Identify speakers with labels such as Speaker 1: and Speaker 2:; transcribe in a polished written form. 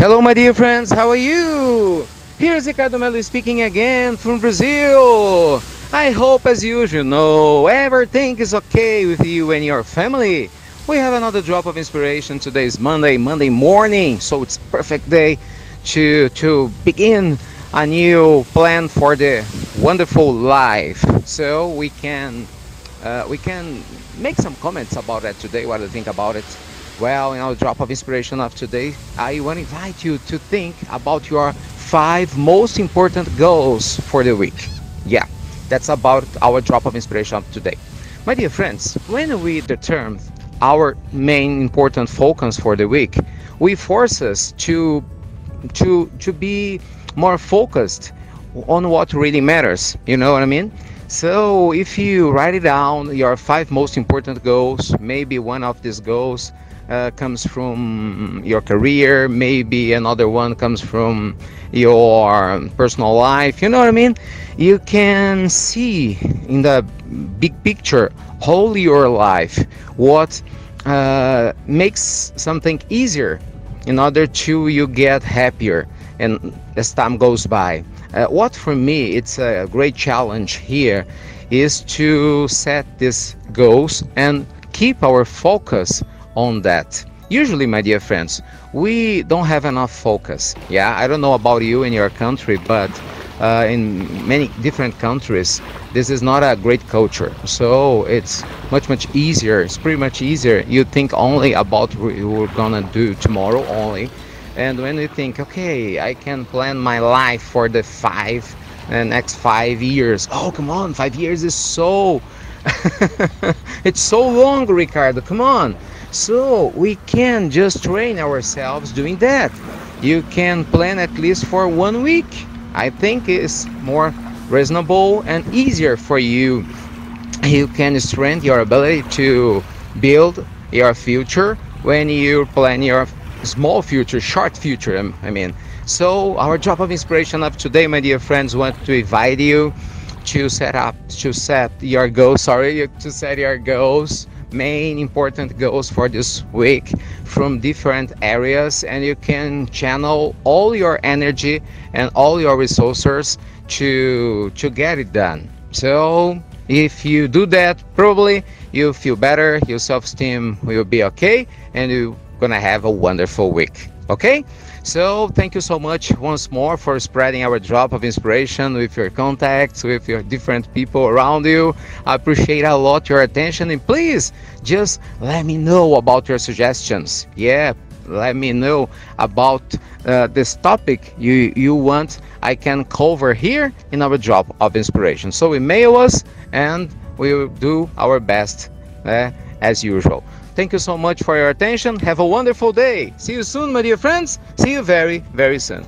Speaker 1: Hello, my dear friends, how are you? Here's Ricardo Melo speaking again from Brazil. I hope, as usual, everything is okay with you and your family. We have another drop of inspiration. Today is Monday morning, so it's perfect day to begin a new plan for the wonderful life. So we can make some comments about that today. What do you think about it? Well, in our drop of inspiration of today, I want to invite you to think about your five most important goals for the week. Yeah, that's about our drop of inspiration of today. My dear friends, when we determine our main important focus for the week, we force us to be more focused on what really matters. You know what I mean? So if you write it down, your five most important goals, maybe one of these goals comes from your career, maybe another one comes from your personal life. You know what I mean? You can see in the big picture whole your life what makes something easier in order to you get happier and as time goes by. What for me it's a great challenge here is to set these goals and keep our focus on that. Usually, my dear friends, we don't have enough focus. Yeah, I don't know about you in your country, but in many different countries this is not a great culture, so it's much easier. It's pretty much easier. You think only about what you're gonna do tomorrow only, and when you think, okay, I can plan my life for the next 5 years. Oh, come on, 5 years is so it's so long, Ricardo, come on. So we can just train ourselves doing that. You can plan at least for 1 week. I think it's more reasonable and easier for you. You can strengthen your ability to build your future when you plan your small future, short future, I mean. So our drop of inspiration of today, my dear friends, want to invite you to set your goals, to set your goals, main important goals for this week from different areas, and you can channel all your energy and all your resources to get it done. So if you do that, probably you feel better, your self-esteem will be okay, and you're gonna have a wonderful week. Okay, so thank you so much once more for spreading our drop of inspiration with your contacts, with your different people around you. I appreciate a lot your attention, and please just let me know about your suggestions. Yeah, let me know about this topic you want I can cover here in our drop of inspiration. So email us and we will do our best as usual. Thank you so much for your attention. Have a wonderful day. See you soon, my dear friends. See you very soon.